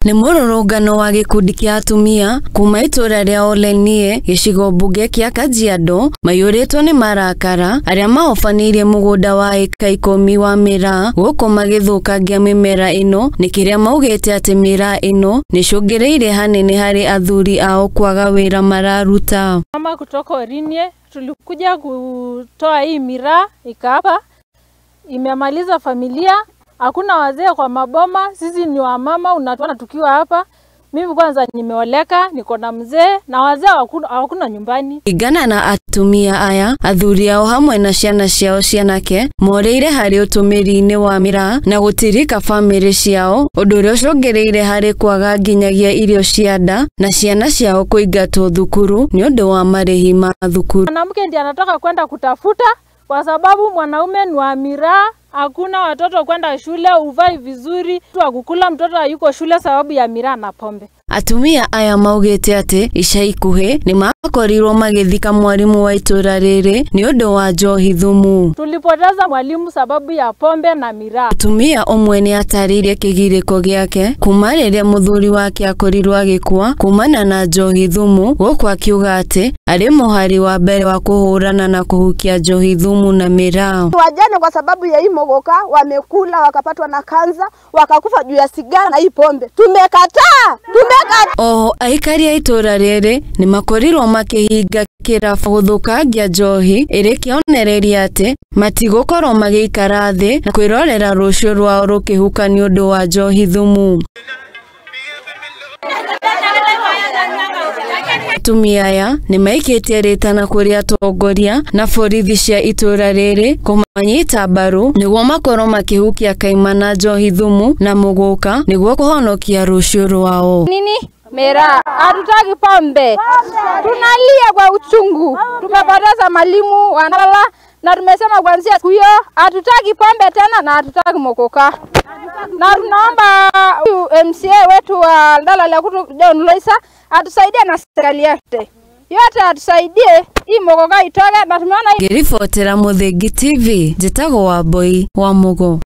Nĩ mũrũrũngano wa gĩkundi kĩa atumia kuma itura rĩa Olenie gĩcigo mbunge kĩa Kajiado maiyũrĩtwo nĩ marakara arĩa mahobanĩirie mũgũnda wa eka 10 wa mĩraa gũkũ magĩthũkangia mĩmera ĩno nĩ kĩrĩa maugĩte atĩ mĩraa ĩno nĩcũngĩrĩire hanene harĩ athuri ao kwaga wĩra mararuta. Mama kutoka Olenie tulikuja kutoa hii miraa ikapa imemaliza familia. Hakuna wazee kwa maboma, sisi ni wamama unatuona tukiwa hapa. Mimi kwanza nimeoleka, niko na mzee na wazee hawakuna nyumbani. Igana na atumia aya, athuri ao hamwe na ciana ciao cianake moreire harĩ ũtũmĩri-inĩ wa mĩraa na gũtirika bamĩrĩ ciao, ũndũ ũrĩa ũcũngĩrĩire harĩ kwaga nginyagia irio cia nda na ciana ciao kũingatwo thukuru nĩ ũndũ wa marĩhi ma thukuru. Mwanamke ndiye anataka kwenda kutafuta kwa sababu mwanaume ni wa miraa. Hakuna watoto kwenda shule, uvai vizuri, tu akukula mtoto yuko shule sababu ya miraa na pombe. Atumia aya maugĩte atĩ ica ikuhĩ nĩ makorirwo magĩthika mwalimu wa itura rĩrĩ nĩ ũndũ wa njohi thumu. Tulipoteza mwalimu sababu ya pombe na miraa. Atumia ũmwe nĩ atarĩirie kĩgirĩko gĩake kuma rĩrĩa mũthuri wake akorirwo agĩkua kumana na njohi thumu, gũkũ akiuga atĩ arĩ mũhari wa mbere wa kũhũrana na kũhukia njohi thumu na miraa. Wajane kwa sababu ya hii mogoka wamekula wakapatwa na kanza wakakufa juu ya sigara na hii pombe. Tumekataa. Oho aikari a itura rĩrĩ nĩ makorirwo makĩhinga kĩrabu gũthũkangia njohi ĩrĩ kĩonereria atĩ matigũkorwo magĩikara thĩ na kwĩrorera rũciũ rwao rũkĩhuka nĩ ũndũ wa njohi thumu. Atumia aya nĩ maikĩtie rĩtana kũrĩ atongoria na borithi cia itura rĩrĩ kũmanyita mbaru nĩguo makorwo makĩhukia kaimana njohi thumu na mũgũka nĩguo kũhonokia rũciũ rwao. Nini? Miraa. Hatutaki pombe. Tunalia kwa uchungu. Tumepoteza mwalimu wanalala na tumesema kuanzia siku hiyo hatutaki pombe tena na hatutaki mokoka. Na tunaomba MCA wetu wa Ndala la Kutu John Loisa atusaidie na serikali yote atusaidie hii mokoka itoke na tumeona. Ngĩribotera Mũthingi TV njĩtagwo Wambui wa Mũgo.